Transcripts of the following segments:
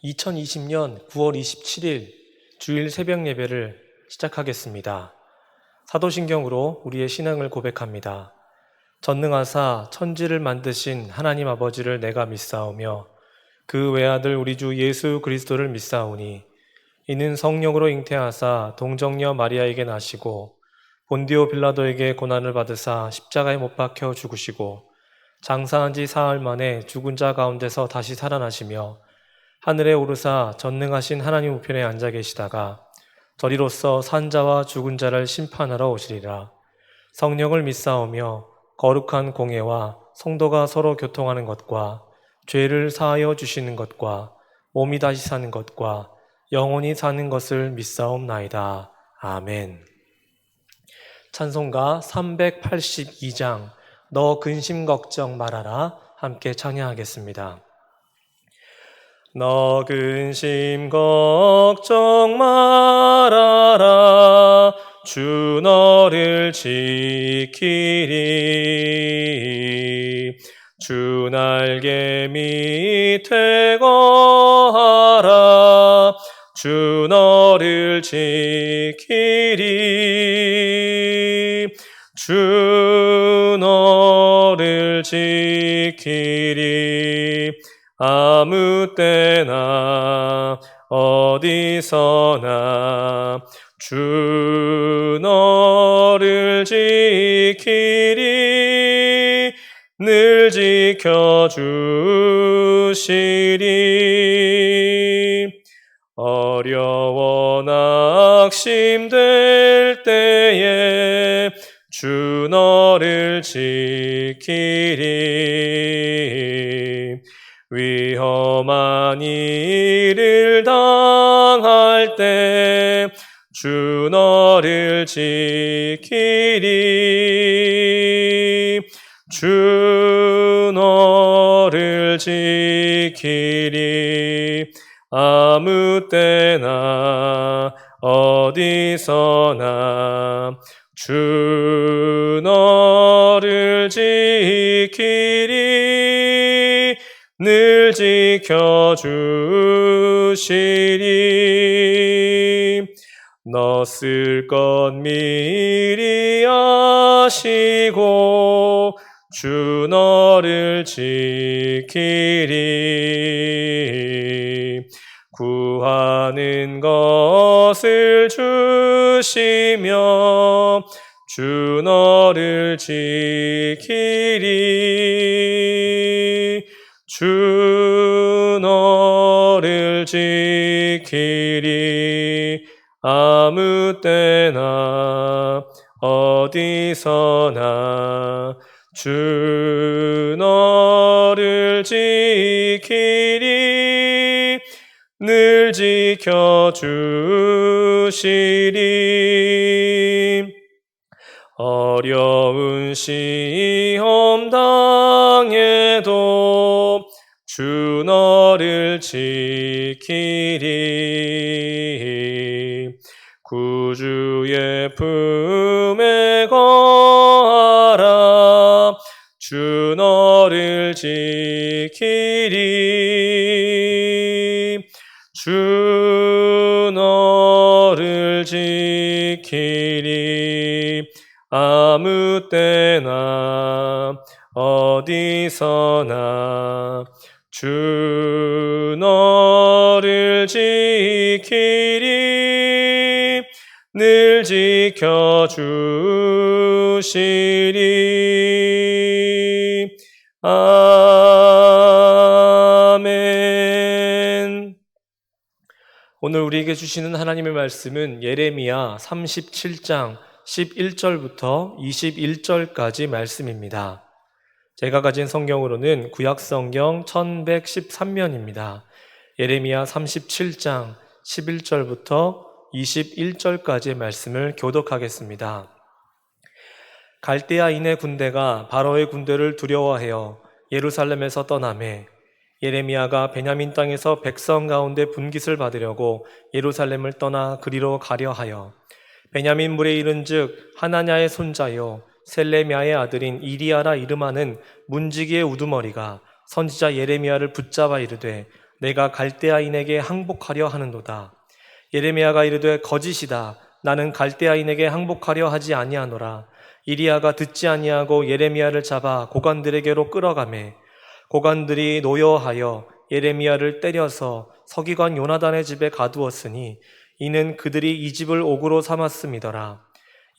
2020년 9월 27일 주일 새벽 예배를 시작하겠습니다. 사도신경으로 우리의 신앙을 고백합니다. 전능하사 천지를 만드신 하나님 아버지를 내가 믿사오며 그 외아들 우리 주 예수 그리스도를 믿사오니 이는 성령으로 잉태하사 동정녀 마리아에게 나시고 본디오 빌라도에게 고난을 받으사 십자가에 못 박혀 죽으시고 장사한 지 사흘 만에 죽은 자 가운데서 다시 살아나시며 하늘에 오르사 전능하신 하나님 우편에 앉아 계시다가 저리로서 산자와 죽은 자를 심판하러 오시리라. 성령을 믿사오며 거룩한 공예와 성도가 서로 교통하는 것과 죄를 사하여 주시는 것과 몸이 다시 사는 것과 영원히 사는 것을 믿사옵나이다. 아멘. 찬송가 382장 너 근심 걱정 말아라 함께 찬양하겠습니다. 너 근심 걱정 말아라 주 너를 지키리 주 날개 밑에 거하라 주 너를 지키리 주 너를 지키리 아무 때나 어디서나 주 너를 지키리 늘 지켜주시리 어려워 낙심될 때에 주 너를 지키리 위험한 일을 당할 때 주 너를 지키리 주 너를 지키리 아무 때나 어디서나 주 너를 지키리 늘 지켜주시리 너 쓸 것 미리 아시고 주 너를 지키리 구하는 것을 주시며 주 너를 지키리 주 너를 지키리 아무 때나 어디서나 주 너를 지키리 늘 지켜주시리 어려운 시험 당해도 주 너를 지키리 구주의 품에 거하라 주 너를 지키리 주 너를 지키리 아무 때나 어디서나 주 너를 지키리 늘 지켜주시리 아멘. 오늘 우리에게 주시는 하나님의 말씀은 예레미야 37장 11절부터 21절까지 말씀입니다. 제가 가진 성경으로는 구약성경 1113면입니다. 예레미야 37장 11절부터 21절까지의 말씀을 교독하겠습니다. 갈대아인의 군대가 바로의 군대를 두려워하여 예루살렘에서 떠나매 예레미야가 베냐민 땅에서 백성 가운데 분깃을 받으려고 예루살렘을 떠나 그리로 가려 하여 베냐민 물에 이른즉 하나냐의 손자요 셀레미야의 아들인 이리야라 이름하는 문지기의 우두머리가 선지자 예레미야를 붙잡아 이르되 내가 갈대아인에게 항복하려 하는도다. 예레미야가 이르되 거짓이다. 나는 갈대아인에게 항복하려 하지 아니하노라. 이리야가 듣지 아니하고 예레미야를 잡아 고관들에게로 끌어가매 고관들이 노여하여 예레미야를 때려서 서기관 요나단의 집에 가두었으니 이는 그들이 이 집을 옥으로 삼았음이더라.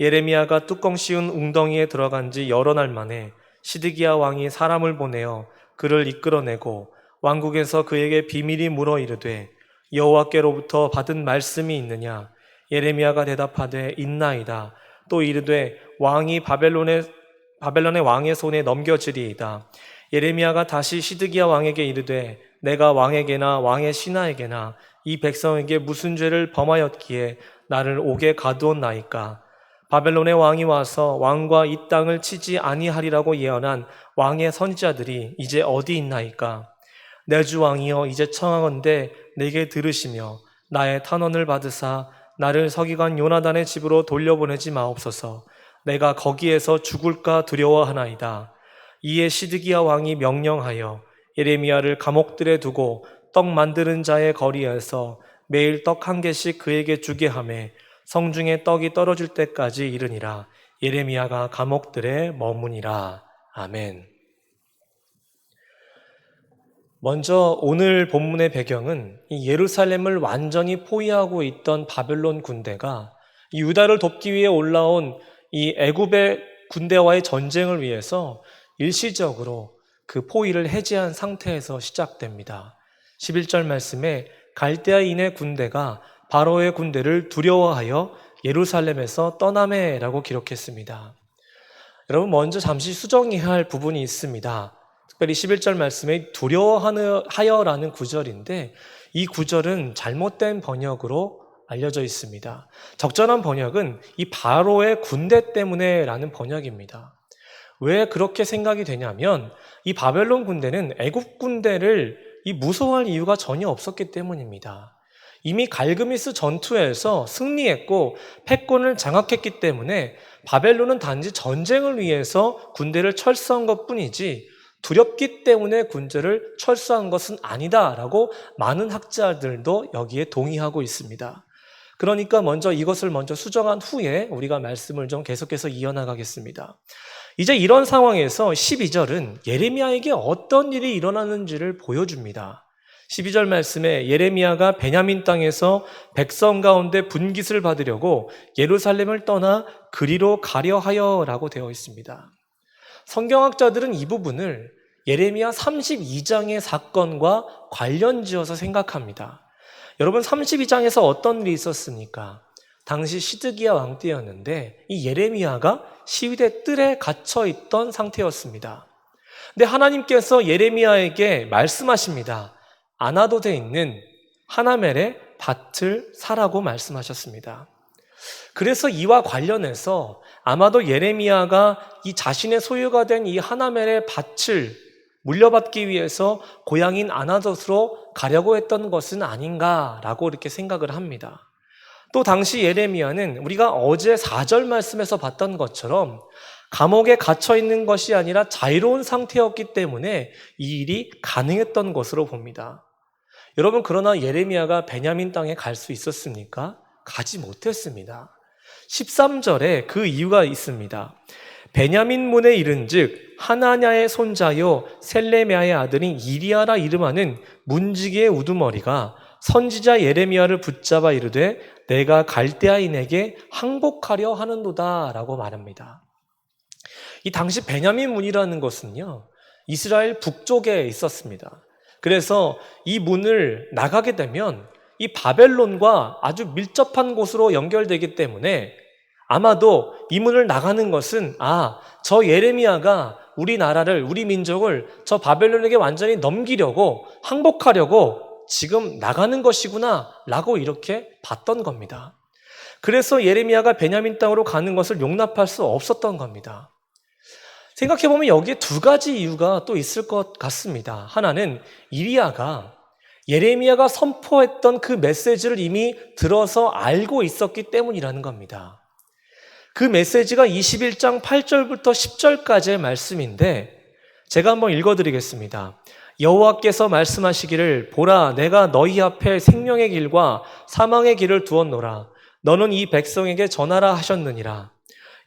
예레미야가 뚜껑 씌운 웅덩이에 들어간 지 여러 날 만에 시드기야 왕이 사람을 보내어 그를 이끌어내고 왕국에서 그에게 비밀이 물어 이르되 여호와께로부터 받은 말씀이 있느냐? 예레미야가 대답하되 있나이다. 또 이르되 왕이 바벨론의 왕의 손에 넘겨지리이다. 예레미야가 다시 시드기야 왕에게 이르되 내가 왕에게나 왕의 신하에게나 이 백성에게 무슨 죄를 범하였기에 나를 옥에 가두었나이까? 바벨론의 왕이 와서 왕과 이 땅을 치지 아니하리라고 예언한 왕의 선지자들이 이제 어디 있나이까? 내 주 왕이여 이제 청하건대 내게 들으시며 나의 탄원을 받으사 나를 서기관 요나단의 집으로 돌려보내지 마옵소서. 내가 거기에서 죽을까 두려워하나이다. 이에 시드기야 왕이 명령하여 예레미야를 감옥들에 두고 떡 만드는 자의 거리에서 매일 떡 한 개씩 그에게 주게 하매 성중에 떡이 떨어질 때까지 이르니라. 예레미야가 감옥들에 머무니라. 아멘. 먼저 오늘 본문의 배경은 이 예루살렘을 완전히 포위하고 있던 바벨론 군대가 이 유다를 돕기 위해 올라온 이 애굽의 군대와의 전쟁을 위해서 일시적으로 그 포위를 해제한 상태에서 시작됩니다. 11절 말씀에 갈대아인의 군대가 바로의 군대를 두려워하여 예루살렘에서 떠나매라고 기록했습니다. 여러분 먼저 잠시 수정해야 할 부분이 있습니다. 특별히 11절 말씀에 두려워하여라는 구절인데 이 구절은 잘못된 번역으로 알려져 있습니다. 적절한 번역은 이 바로의 군대 때문에 라는 번역입니다. 왜 그렇게 생각이 되냐면 이 바벨론 군대는 애굽 군대를 무서워할 이유가 전혀 없었기 때문입니다. 이미 갈그미스 전투에서 승리했고 패권을 장악했기 때문에 바벨론은 단지 전쟁을 위해서 군대를 철수한 것뿐이지 두렵기 때문에 군대를 철수한 것은 아니다라고 많은 학자들도 여기에 동의하고 있습니다. 그러니까 이것을 먼저 수정한 후에 우리가 말씀을 좀 계속해서 이어나가겠습니다. 이제 이런 상황에서 12절은 예레미야에게 어떤 일이 일어나는지를 보여줍니다. 12절 말씀에 예레미야가 베냐민 땅에서 백성 가운데 분깃을 받으려고 예루살렘을 떠나 그리로 가려 하여라고 되어 있습니다. 성경학자들은 이 부분을 예레미야 32장의 사건과 관련지어서 생각합니다. 여러분 32장에서 어떤 일이 있었습니까? 당시 시드기야 왕 때였는데 이 예레미야가 시위대 뜰에 갇혀 있던 상태였습니다. 근데 하나님께서 예레미야에게 말씀하십니다. 아나돗에 있는 하나멜의 밭을 사라고 말씀하셨습니다. 그래서 이와 관련해서 아마도 예레미야가 이 자신의 소유가 된 이 하나멜의 밭을 물려받기 위해서 고향인 아나돗으로 가려고 했던 것은 아닌가라고 이렇게 생각을 합니다. 또 당시 예레미야는 우리가 어제 4절 말씀에서 봤던 것처럼 감옥에 갇혀 있는 것이 아니라 자유로운 상태였기 때문에 이 일이 가능했던 것으로 봅니다. 여러분 그러나 예레미야가 베냐민 땅에 갈 수 있었습니까? 가지 못했습니다. 13절에 그 이유가 있습니다. 베냐민 문에 이른즉 하나냐의 손자요 셀레미야의 아들인 이리야라 이름하는 문지기의 우두머리가 선지자 예레미야를 붙잡아 이르되 내가 갈대아인에게 항복하려 하는도다 라고 말합니다. 이 당시 베냐민 문이라는 것은요 이스라엘 북쪽에 있었습니다. 그래서 이 문을 나가게 되면 이 바벨론과 아주 밀접한 곳으로 연결되기 때문에 아마도 이 문을 나가는 것은 저 예레미야가 우리나라를 우리 민족을 저 바벨론에게 완전히 넘기려고 항복하려고 지금 나가는 것이구나 라고 이렇게 봤던 겁니다. 그래서 예레미야가 베냐민 땅으로 가는 것을 용납할 수 없었던 겁니다. 생각해보면 여기에 두 가지 이유가 또 있을 것 같습니다. 하나는 이리야가 예레미야가 선포했던 그 메시지를 이미 들어서 알고 있었기 때문이라는 겁니다. 그 메시지가 21장 8절부터 10절까지의 말씀인데 제가 한번 읽어드리겠습니다. 여호와께서 말씀하시기를 보라 내가 너희 앞에 생명의 길과 사망의 길을 두었노라. 너는 이 백성에게 전하라 하셨느니라.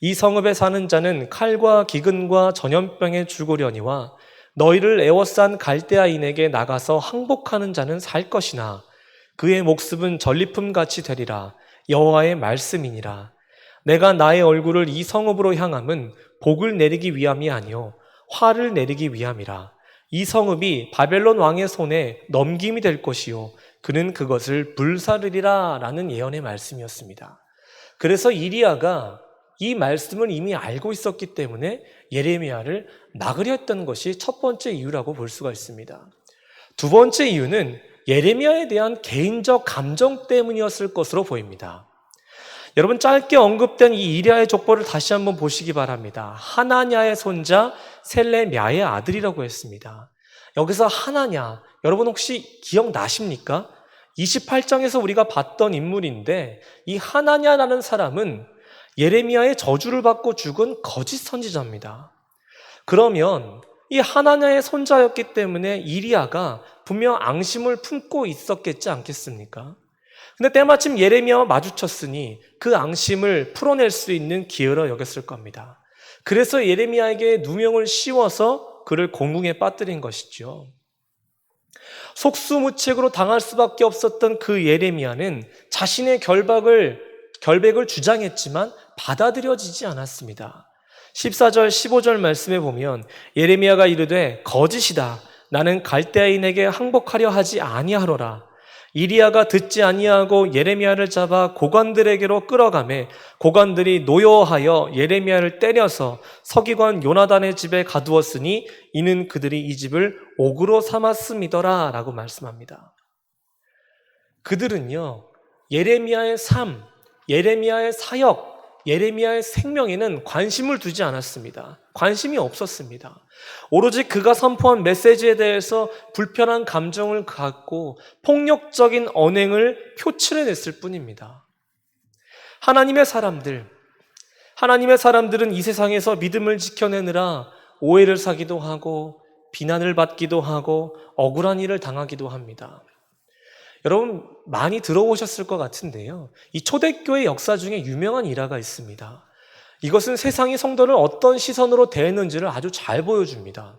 이 성읍에 사는 자는 칼과 기근과 전염병에 죽으려니와 너희를 애워싼 갈대아인에게 나가서 항복하는 자는 살 것이나 그의 목숨은 전리품같이 되리라. 여호와의 말씀이니라. 내가 나의 얼굴을 이 성읍으로 향함은 복을 내리기 위함이 아니요 화를 내리기 위함이라. 이 성읍이 바벨론 왕의 손에 넘김이 될 것이요 그는 그것을 불사르리라 라는 예언의 말씀이었습니다. 그래서 이리야가 이 말씀을 이미 알고 있었기 때문에 예레미야를 막으려 했던 것이 첫 번째 이유라고 볼 수가 있습니다. 두 번째 이유는 예레미야에 대한 개인적 감정 때문이었을 것으로 보입니다. 여러분 짧게 언급된 이 이리야의 족보를 다시 한번 보시기 바랍니다. 하나냐의 손자 셀레미야의 아들이라고 했습니다. 여기서 하나냐, 여러분 혹시 기억나십니까? 28장에서 우리가 봤던 인물인데 이 하나냐라는 사람은 예레미야의 저주를 받고 죽은 거짓 선지자입니다. 그러면 이 하나냐의 손자였기 때문에 이리야가 분명 앙심을 품고 있었겠지 않겠습니까? 근데 때마침 예레미야와 마주쳤으니 그 앙심을 풀어낼 수 있는 기회로 여겼을 겁니다. 그래서 예레미야에게 누명을 씌워서 그를 공궁에 빠뜨린 것이죠. 속수무책으로 당할 수밖에 없었던 그 예레미야는 자신의 결백을 주장했지만 받아들여지지 않았습니다. 14절 15절 말씀에 보면 예레미야가 이르되 거짓이다. 나는 갈대아인에게 항복하려 하지 아니하노라. 이리야가 듣지 아니하고 예레미야를 잡아 고관들에게로 끌어가매 고관들이 노여워하여 예레미야를 때려서 서기관 요나단의 집에 가두었으니 이는 그들이 이 집을 옥으로 삼았음이더라 라고 말씀합니다. 그들은요 예레미야의 삶, 예레미야의 사역, 예레미야의 생명에는 관심을 두지 않았습니다. 관심이 없었습니다. 오로지 그가 선포한 메시지에 대해서 불편한 감정을 갖고 폭력적인 언행을 표출해냈을 뿐입니다. 하나님의 사람들은 이 세상에서 믿음을 지켜내느라 오해를 사기도 하고 비난을 받기도 하고 억울한 일을 당하기도 합니다. 여러분 많이 들어보셨을 것 같은데요. 이 초대교회 역사 중에 유명한 일화가 있습니다. 이것은 세상이 성도를 어떤 시선으로 대했는지를 아주 잘 보여줍니다.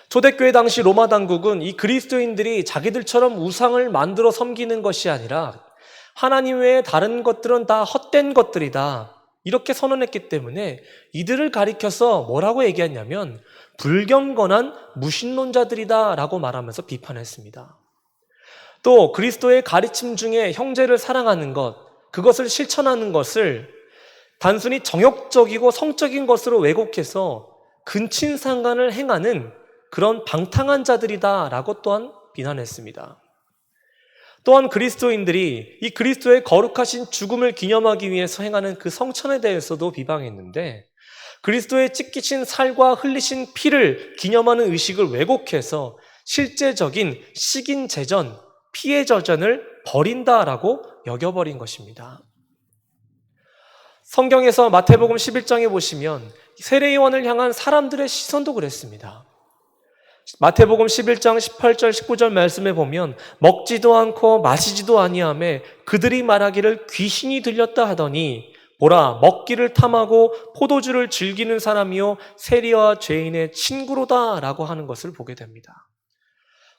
초대교회 당시 로마 당국은 이 그리스도인들이 자기들처럼 우상을 만들어 섬기는 것이 아니라 하나님 외에 다른 것들은 다 헛된 것들이다. 이렇게 선언했기 때문에 이들을 가리켜서 뭐라고 얘기했냐면 불경건한 무신론자들이다 라고 말하면서 비판했습니다. 또 그리스도의 가르침 중에 형제를 사랑하는 것, 그것을 실천하는 것을 단순히 정욕적이고 성적인 것으로 왜곡해서 근친상간을 행하는 그런 방탕한 자들이다 라고 또한 비난했습니다. 또한 그리스도인들이 이 그리스도의 거룩하신 죽음을 기념하기 위해서 행하는 그 성천에 대해서도 비방했는데 그리스도의 찢기신 살과 흘리신 피를 기념하는 의식을 왜곡해서 실제적인 식인제전, 피해저전을 버린다라고 여겨버린 것입니다. 성경에서 마태복음 11장에 보시면 세례요한을 향한 사람들의 시선도 그랬습니다. 마태복음 11장 18절 19절 말씀에 보면 먹지도 않고 마시지도 아니하며 그들이 말하기를 귀신이 들렸다 하더니 보라 먹기를 탐하고 포도주를 즐기는 사람이요 세리와 죄인의 친구로다 라고 하는 것을 보게 됩니다.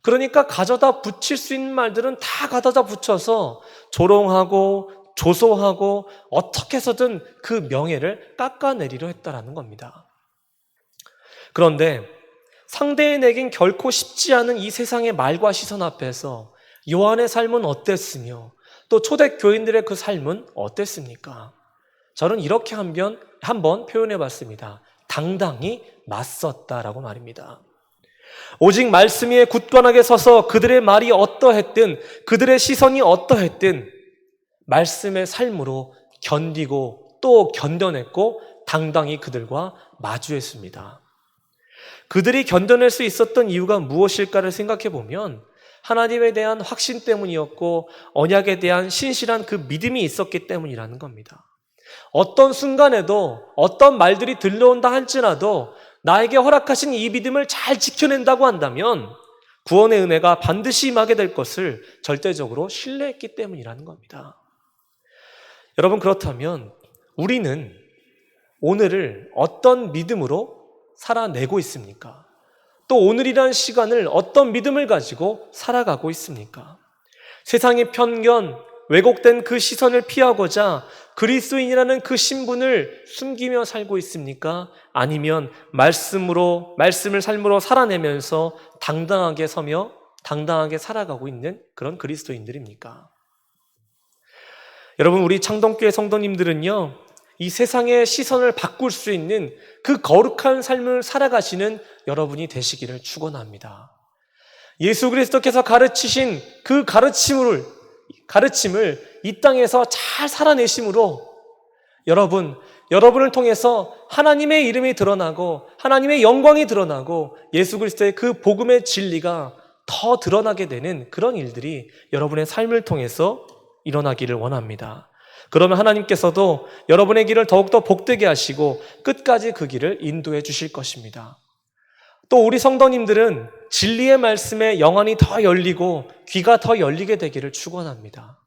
그러니까 가져다 붙일 수 있는 말들은 다 가져다 붙여서 조롱하고 조소하고 어떻게 해서든 그 명예를 깎아내리려 했다라는 겁니다. 그런데 상대에게는 결코 쉽지 않은 이 세상의 말과 시선 앞에서 요한의 삶은 어땠으며 또 초대 교인들의 그 삶은 어땠습니까? 저는 이렇게 한번 표현해 봤습니다. 당당히 맞섰다라고 말입니다. 오직 말씀 위에 굳건하게 서서 그들의 말이 어떠했든 그들의 시선이 어떠했든 말씀의 삶으로 견디고 또 견뎌냈고 당당히 그들과 마주했습니다. 그들이 견뎌낼 수 있었던 이유가 무엇일까를 생각해 보면 하나님에 대한 확신 때문이었고 언약에 대한 신실한 그 믿음이 있었기 때문이라는 겁니다. 어떤 순간에도 어떤 말들이 들려온다 할지라도 나에게 허락하신 이 믿음을 잘 지켜낸다고 한다면 구원의 은혜가 반드시 임하게 될 것을 절대적으로 신뢰했기 때문이라는 겁니다. 여러분, 그렇다면 우리는 오늘을 어떤 믿음으로 살아내고 있습니까? 또 오늘이라는 시간을 어떤 믿음을 가지고 살아가고 있습니까? 세상의 편견, 왜곡된 그 시선을 피하고자 그리스도인이라는 그 신분을 숨기며 살고 있습니까? 아니면 말씀을 삶으로 살아내면서 당당하게 서며 당당하게 살아가고 있는 그런 그리스도인들입니까? 여러분, 우리 창동교회 성도님들은요, 이 세상의 시선을 바꿀 수 있는 그 거룩한 삶을 살아가시는 여러분이 되시기를 축원합니다. 예수 그리스도께서 가르치신 그 가르침을 이 땅에서 잘 살아내심으로 여러분을 통해서 하나님의 이름이 드러나고 하나님의 영광이 드러나고 예수 그리스도의 그 복음의 진리가 더 드러나게 되는 그런 일들이 여러분의 삶을 통해서 일어나기를 원합니다. 그러면 하나님께서도 여러분의 길을 더욱더 복되게 하시고 끝까지 그 길을 인도해 주실 것입니다. 또 우리 성도님들은 진리의 말씀에 영안이 더 열리고 귀가 더 열리게 되기를 축원합니다.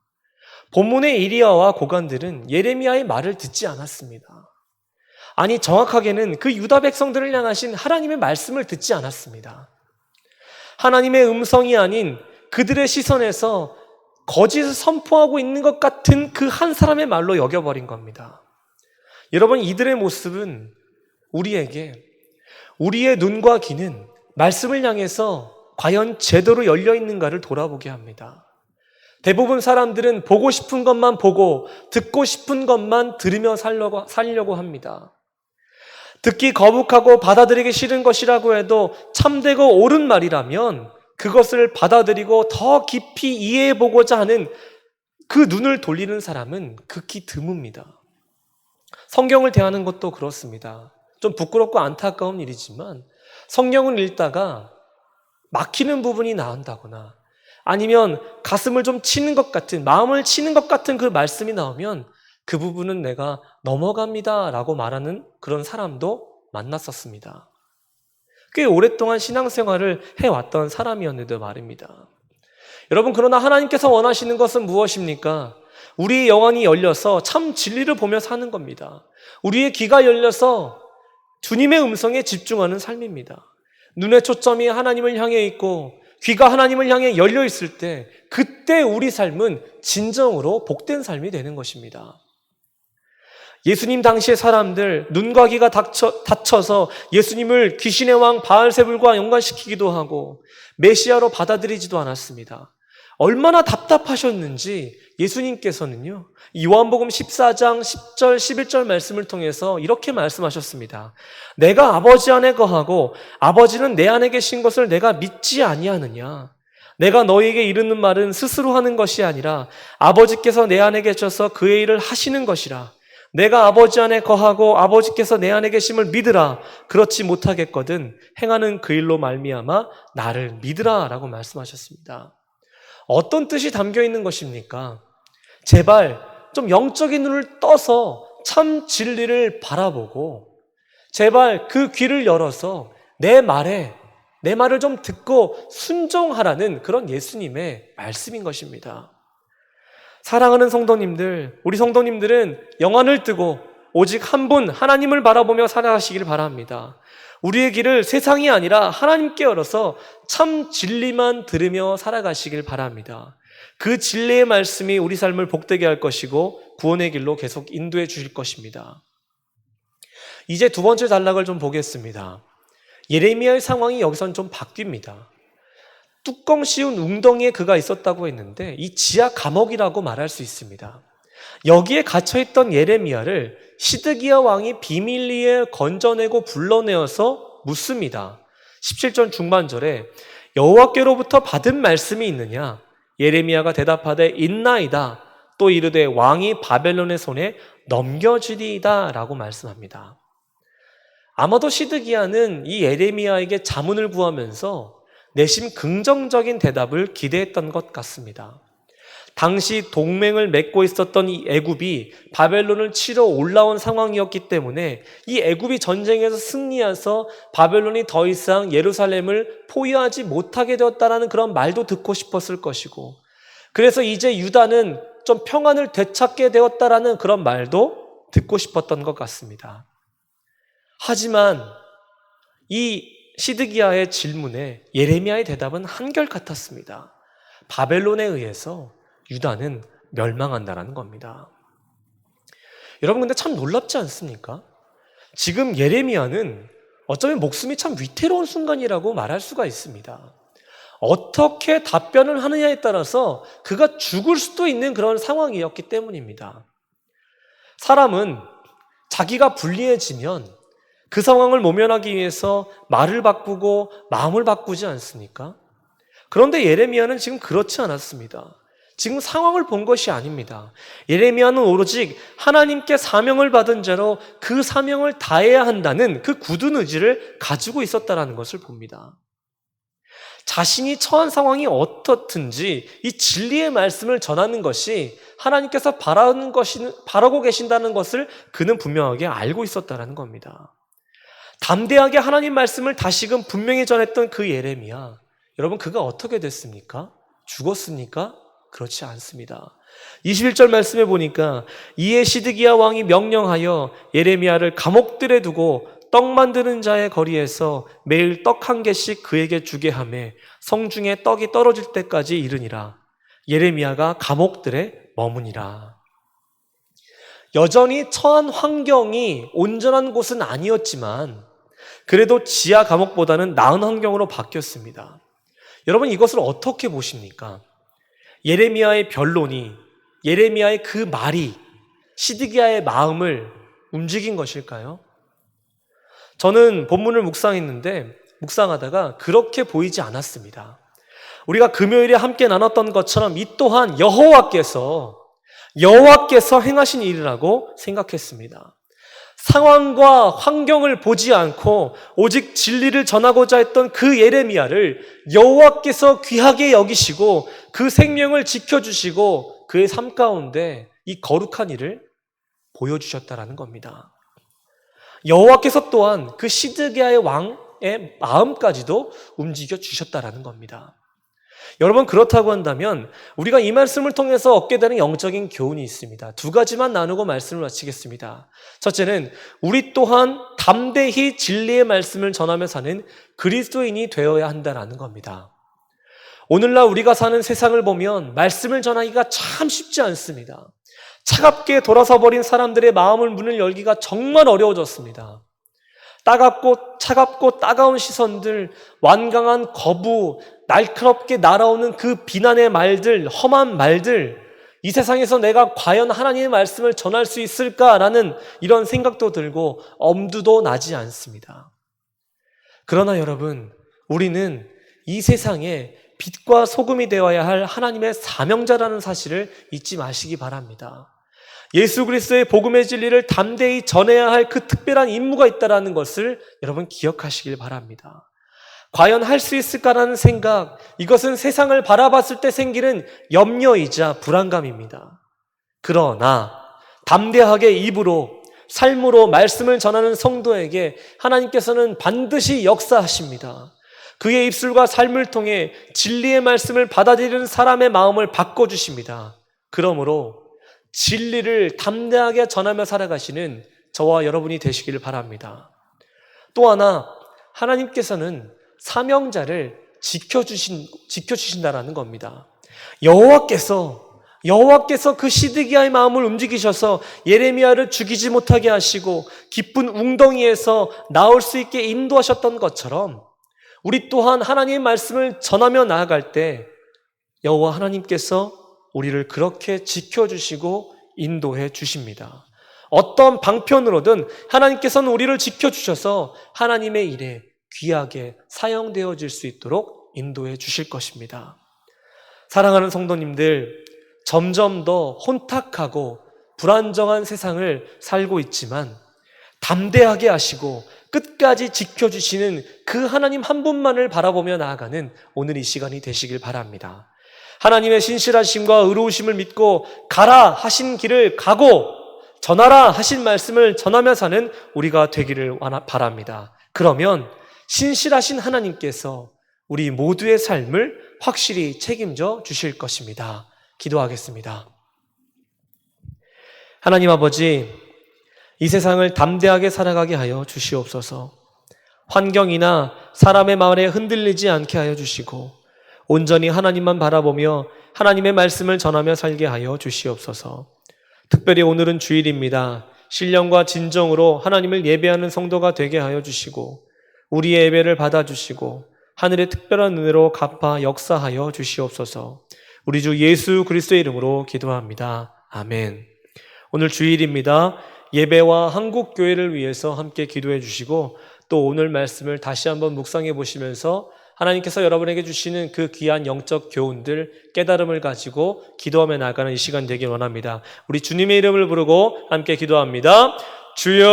본문의 이리야와 고관들은 예레미야의 말을 듣지 않았습니다. 아니, 정확하게는 그 유다 백성들을 향하신 하나님의 말씀을 듣지 않았습니다. 하나님의 음성이 아닌 그들의 시선에서 거짓을 선포하고 있는 것 같은 그 한 사람의 말로 여겨버린 겁니다. 여러분, 이들의 모습은 우리에게 우리의 눈과 귀는 말씀을 향해서 과연 제대로 열려 있는가를 돌아보게 합니다. 대부분 사람들은 보고 싶은 것만 보고 듣고 싶은 것만 들으며 살려고 합니다. 듣기 거북하고 받아들이기 싫은 것이라고 해도 참되고 옳은 말이라면 그것을 받아들이고 더 깊이 이해해보고자 하는 그 눈을 돌리는 사람은 극히 드뭅니다. 성경을 대하는 것도 그렇습니다. 좀 부끄럽고 안타까운 일이지만 성경을 읽다가 막히는 부분이 나온다거나 아니면 가슴을 좀 치는 것 같은, 마음을 치는 것 같은 그 말씀이 나오면 그 부분은 내가 넘어갑니다 라고 말하는 그런 사람도 만났었습니다. 꽤 오랫동안 신앙생활을 해왔던 사람이었는데 말입니다. 여러분, 그러나 하나님께서 원하시는 것은 무엇입니까? 우리의 영혼이 열려서 참 진리를 보며 사는 겁니다. 우리의 귀가 열려서 주님의 음성에 집중하는 삶입니다. 눈의 초점이 하나님을 향해 있고 귀가 하나님을 향해 열려 있을 때 그때 우리 삶은 진정으로 복된 삶이 되는 것입니다. 예수님 당시의 사람들 눈과 귀가 닫혀서 예수님을 귀신의 왕 바알세불과 연관시키기도 하고 메시아로 받아들이지도 않았습니다. 얼마나 답답하셨는지 예수님께서는요, 요한복음 14장 10절 11절 말씀을 통해서 이렇게 말씀하셨습니다. 내가 아버지 안에 거하고 아버지는 내 안에 계신 것을 내가 믿지 아니하느냐? 내가 너희에게 이르는 말은 스스로 하는 것이 아니라 아버지께서 내 안에 계셔서 그의 일을 하시는 것이라. 내가 아버지 안에 거하고 아버지께서 내 안에 계심을 믿으라. 그렇지 못하겠거든 행하는 그 일로 말미암아 나를 믿으라 라고 말씀하셨습니다. 어떤 뜻이 담겨 있는 것입니까? 제발 좀 영적인 눈을 떠서 참 진리를 바라보고 제발 그 귀를 열어서 내 말을 좀 듣고 순종하라는 그런 예수님의 말씀인 것입니다. 사랑하는 성도님들, 우리 성도님들은 영안을 뜨고 오직 한 분 하나님을 바라보며 살아가시길 바랍니다. 우리의 길을 세상이 아니라 하나님께 열어서 참 진리만 들으며 살아가시길 바랍니다. 그 진리의 말씀이 우리 삶을 복되게 할 것이고 구원의 길로 계속 인도해 주실 것입니다. 이제 두 번째 단락을 좀 보겠습니다. 예레미야의 상황이 여기선 좀 바뀝니다. 뚜껑 씌운 웅덩이에 그가 있었다고 했는데 이 지하 감옥이라고 말할 수 있습니다. 여기에 갇혀있던 예레미야를 시드기야 왕이 비밀리에 건져내고 불러내어서 묻습니다. 17절 중반절에 여호와께로부터 받은 말씀이 있느냐? 예레미야가 대답하되 있나이다. 또 이르되 왕이 바벨론의 손에 넘겨주리이다 라고 말씀합니다. 아마도 시드기야는 이 예레미야에게 자문을 구하면서 내심 긍정적인 대답을 기대했던 것 같습니다. 당시 동맹을 맺고 있었던 이 애굽이 바벨론을 치러 올라온 상황이었기 때문에 이 애굽이 전쟁에서 승리해서 바벨론이 더 이상 예루살렘을 포위하지 못하게 되었다라는 그런 말도 듣고 싶었을 것이고, 그래서 이제 유다는 좀 평안을 되찾게 되었다라는 그런 말도 듣고 싶었던 것 같습니다. 하지만 이 시드기야의 질문에 예레미야의 대답은 한결같았습니다. 바벨론에 의해서 유다는 멸망한다라는 겁니다. 여러분, 근데 참 놀랍지 않습니까? 지금 예레미야는 어쩌면 목숨이 참 위태로운 순간이라고 말할 수가 있습니다. 어떻게 답변을 하느냐에 따라서 그가 죽을 수도 있는 그런 상황이었기 때문입니다. 사람은 자기가 불리해지면 그 상황을 모면하기 위해서 말을 바꾸고 마음을 바꾸지 않습니까? 그런데 예레미야는 지금 그렇지 않았습니다. 지금 상황을 본 것이 아닙니다. 예레미야는 오로지 하나님께 사명을 받은 자로 그 사명을 다해야 한다는 그 굳은 의지를 가지고 있었다는 것을 봅니다. 자신이 처한 상황이 어떻든지 이 진리의 말씀을 전하는 것이 하나님께서 바라고 계신다는 것을 그는 분명하게 알고 있었다는 겁니다. 담대하게 하나님 말씀을 다시금 분명히 전했던 그 예레미야, 여러분, 그가 어떻게 됐습니까? 죽었습니까? 그렇지 않습니다. 21절 말씀에 보니까 이에 시드기야 왕이 명령하여 예레미야를 감옥들에 두고 떡 만드는 자의 거리에서 매일 떡 한 개씩 그에게 주게 하매 성중에 떡이 떨어질 때까지 이르니라. 예레미야가 감옥들에 머무니라. 여전히 처한 환경이 온전한 곳은 아니었지만 그래도 지하 감옥보다는 나은 환경으로 바뀌었습니다. 여러분, 이것을 어떻게 보십니까? 예레미야의 변론이, 예레미야의 그 말이 시드기야의 마음을 움직인 것일까요? 저는 본문을 묵상하다가 그렇게 보이지 않았습니다. 우리가 금요일에 함께 나눴던 것처럼 이 또한 여호와께서 행하신 일이라고 생각했습니다. 상황과 환경을 보지 않고 오직 진리를 전하고자 했던 그 예레미야를 여호와께서 귀하게 여기시고 그 생명을 지켜주시고 그의 삶 가운데 이 거룩한 일을 보여주셨다라는 겁니다. 여호와께서 또한 그 시드기야의 왕의 마음까지도 움직여 주셨다라는 겁니다. 여러분, 그렇다고 한다면 우리가 이 말씀을 통해서 얻게 되는 영적인 교훈이 있습니다. 두 가지만 나누고 말씀을 마치겠습니다. 첫째는 우리 또한 담대히 진리의 말씀을 전하며 사는 그리스도인이 되어야 한다는 겁니다. 오늘날 우리가 사는 세상을 보면 말씀을 전하기가 참 쉽지 않습니다. 차갑게 돌아서 버린 사람들의 마음을 문을 열기가 정말 어려워졌습니다. 차갑고 따가운 시선들, 완강한 거부, 날카롭게 날아오는 그 비난의 말들, 험한 말들, 이 세상에서 내가 과연 하나님의 말씀을 전할 수 있을까라는 이런 생각도 들고 엄두도 나지 않습니다. 그러나 여러분, 우리는 이 세상에 빛과 소금이 되어야 할 하나님의 사명자라는 사실을 잊지 마시기 바랍니다. 예수 그리스도의 복음의 진리를 담대히 전해야 할 그 특별한 임무가 있다는 것을 여러분 기억하시길 바랍니다. 과연 할 수 있을까라는 생각, 이것은 세상을 바라봤을 때 생기는 염려이자 불안감입니다. 그러나 담대하게 입으로, 삶으로 말씀을 전하는 성도에게 하나님께서는 반드시 역사하십니다. 그의 입술과 삶을 통해 진리의 말씀을 받아들이는 사람의 마음을 바꿔주십니다. 그러므로 진리를 담대하게 전하며 살아가시는 저와 여러분이 되시길 바랍니다. 또 하나, 하나님께서는 사명자를 지켜주신다라는 겁니다. 여호와께서 그 시드기야의 마음을 움직이셔서 예레미야를 죽이지 못하게 하시고 깊은 웅덩이에서 나올 수 있게 인도하셨던 것처럼 우리 또한 하나님의 말씀을 전하며 나아갈 때 여호와 하나님께서 우리를 그렇게 지켜주시고 인도해 주십니다. 어떤 방편으로든 하나님께서는 우리를 지켜주셔서 하나님의 일에 귀하게 사용되어질 수 있도록 인도해 주실 것입니다. 사랑하는 성도님들, 점점 더 혼탁하고 불안정한 세상을 살고 있지만 담대하게 하시고 끝까지 지켜주시는 그 하나님 한 분만을 바라보며 나아가는 오늘 이 시간이 되시길 바랍니다. 하나님의 신실하심과 의로우심을 믿고 가라 하신 길을 가고 전하라 하신 말씀을 전하며 사는 우리가 되기를 바랍니다. 그러면 신실하신 하나님께서 우리 모두의 삶을 확실히 책임져 주실 것입니다. 기도하겠습니다. 하나님 아버지, 이 세상을 담대하게 살아가게 하여 주시옵소서. 환경이나 사람의 말에 흔들리지 않게 하여 주시고 온전히 하나님만 바라보며 하나님의 말씀을 전하며 살게 하여 주시옵소서. 특별히 오늘은 주일입니다. 신령과 진정으로 하나님을 예배하는 성도가 되게 하여 주시고 우리의 예배를 받아주시고 하늘의 특별한 은혜로 갚아 역사하여 주시옵소서. 우리 주 예수 그리스도의 이름으로 기도합니다. 아멘. 오늘 주일입니다. 예배와 한국교회를 위해서 함께 기도해 주시고 또 오늘 말씀을 다시 한번 묵상해 보시면서 하나님께서 여러분에게 주시는 그 귀한 영적 교훈들, 깨달음을 가지고 기도하며 나가는 이 시간 되길 원합니다. 우리 주님의 이름을 부르고 함께 기도합니다. 주여!